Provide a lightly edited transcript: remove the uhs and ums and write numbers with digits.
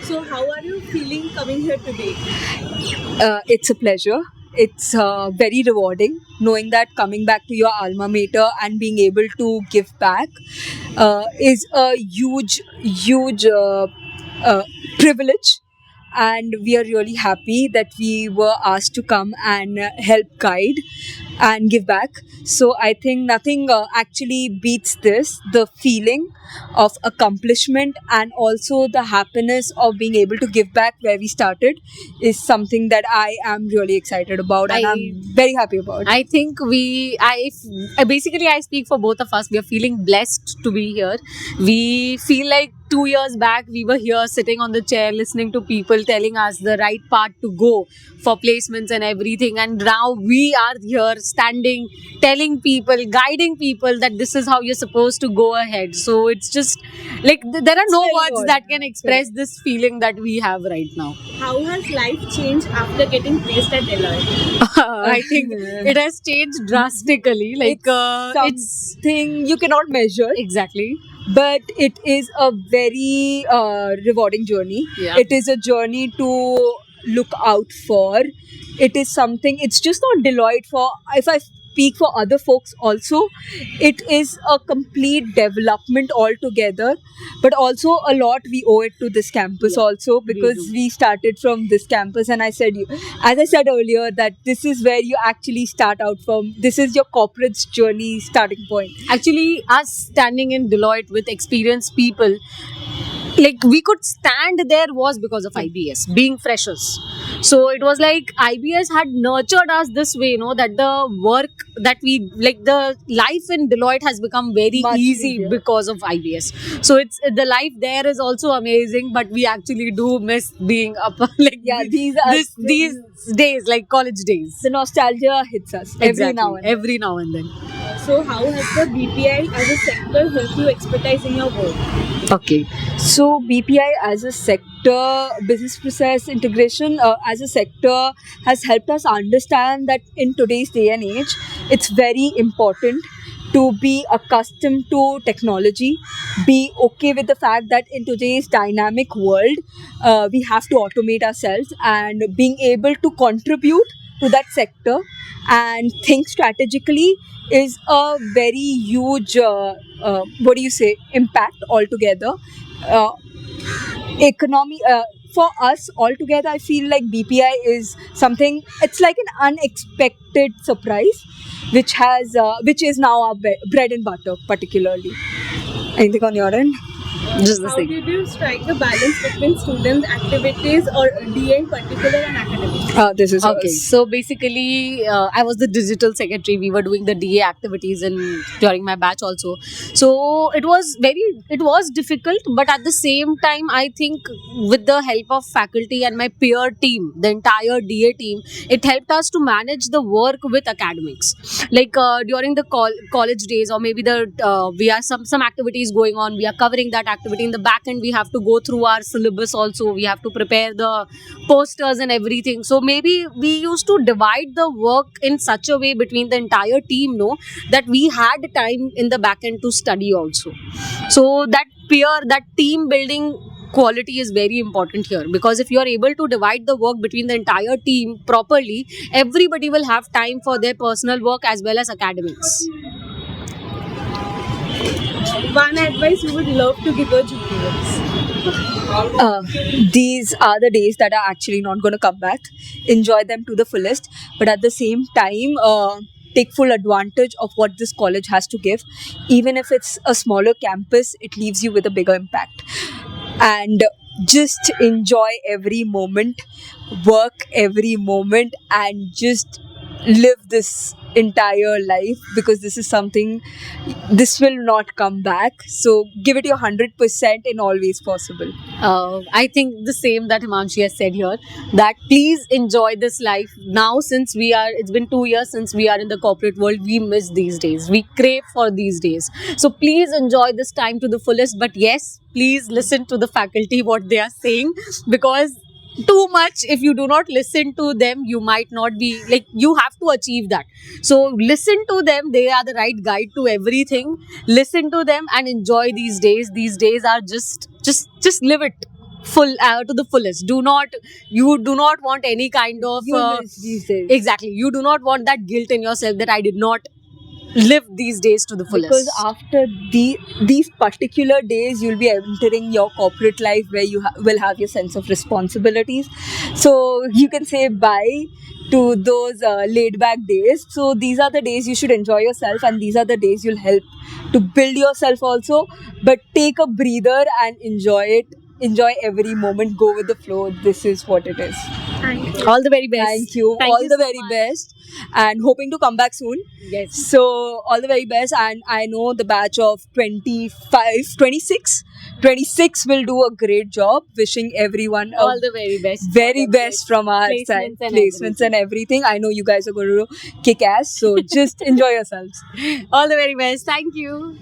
So, how are you feeling coming here today? It's a pleasure. It's very rewarding knowing that coming back to your alma mater and being able to give back is a huge uh, privilege. And we are really happy that we were asked to come and help guide and give back. So I think nothing actually beats this, the feeling of accomplishment and also the happiness of being able to give back where we started is something that I am really excited about and I'm very happy about. I think basically I speak for both of us. We are feeling blessed to be here. We feel like 2 years back we were here sitting on the chair listening to people telling us the right path to go for placements and everything. And now we are here standing, telling people, guiding people that this is how you're supposed to go ahead. So it's just like there are no very words good. that can express this feeling that we have right now. How has life changed after getting placed at Deloitte? I think it has changed drastically. Like it's Something you cannot measure, exactly. but it is a very rewarding journey. Yeah. It is a journey to look out for. It is something, it's just not Deloitte for, if I speak for other folks also, it is a complete development altogether. But also a lot we owe it to this campus also, because do. we started from this campus. And as I said earlier, that this is where you actually start out from. This is your corporate journey starting point. Actually, us standing in Deloitte with experienced people, like we could stand there was because of IBS being freshers. So it was like IBS had nurtured us this way, that the work that we like, the life in Deloitte has become very Much easy easier. because of IBS. So it's the life there is also amazing, but we actually do miss being up like Yeah, these are these days, like college days. the nostalgia hits us every now and then. Every now and then. So, how has the BPI as a sector helped you expertise in your work? Okay, so BPI as a sector, business process integration as a sector, has helped us understand that in today's day and age, it's very important to be accustomed to technology, be okay with the fact that in today's dynamic world, we have to automate ourselves, and being able to contribute to that sector and think strategically is a very huge what do you say, impact altogether. uh, Economy, for us altogether, I feel like BPI is something, it's like an unexpected surprise, which is now our bread and butter particularly. Anything on your end? Just the How same. did you strike the balance between student activities or DA in particular and academics? This is Okay, us. so basically, I was the digital secretary. We were doing the DA activities during my batch also. So it was difficult, but at the same time, I think with the help of faculty and my peer team, the entire DA team, it helped us to manage the work with academics. Like during the college days, or maybe we have some activities going on. We are covering that activity in the back end. We have to go through our syllabus also. We have to prepare the posters and everything. So maybe we used to divide the work in such a way between the entire team, that we had time in the back end to study also. So that team building quality is very important here, because if you are able to divide the work between the entire team properly, everybody will have time for their personal work as well as academics. One advice you would love to give your juniors? uh, these are the days that are actually not going to come back. Enjoy them to the fullest, but at the same time, take full advantage of what this college has to give. Even if it's a smaller campus, it leaves you with a bigger impact. And just enjoy every moment, work every moment, and just live this entire life, because this is something, this will not come back. So give it your 100% in all ways possible. I think the same that Himanshi has said here, that please enjoy this life now. Since it's been 2 years since we are in the corporate world, we miss these days, we crave for these days. So please enjoy this time to the fullest, but yes, please listen to the faculty what they are saying, because too much, if you do not listen to them, you might not be like, you have to achieve that. So listen to them, they are the right guide to everything. Listen to them and enjoy these days. These days are just just live it full to the fullest. You do not want any kind of These days. exactly, you do not want that guilt in yourself that I did not live these days to the fullest. Because after these particular days, you'll be entering your corporate life where you will have your sense of responsibilities. So you can say bye to those laid back days. So these are the days you should enjoy yourself, and these are the days you'll help to build yourself also. But take a breather and enjoy it. Enjoy every moment. Go with the flow. This is what it is. Thank you. All the very best. Thank you. Thank All you the so very much. best. And hoping to come back soon. Yes. So, all the very best. And I know the batch of 26 will do a great job. Wishing everyone a All the very best. very best from our side. Placements and Placements and everything. I know you guys are going to kick ass. So, just enjoy yourselves. All the very best. Thank you.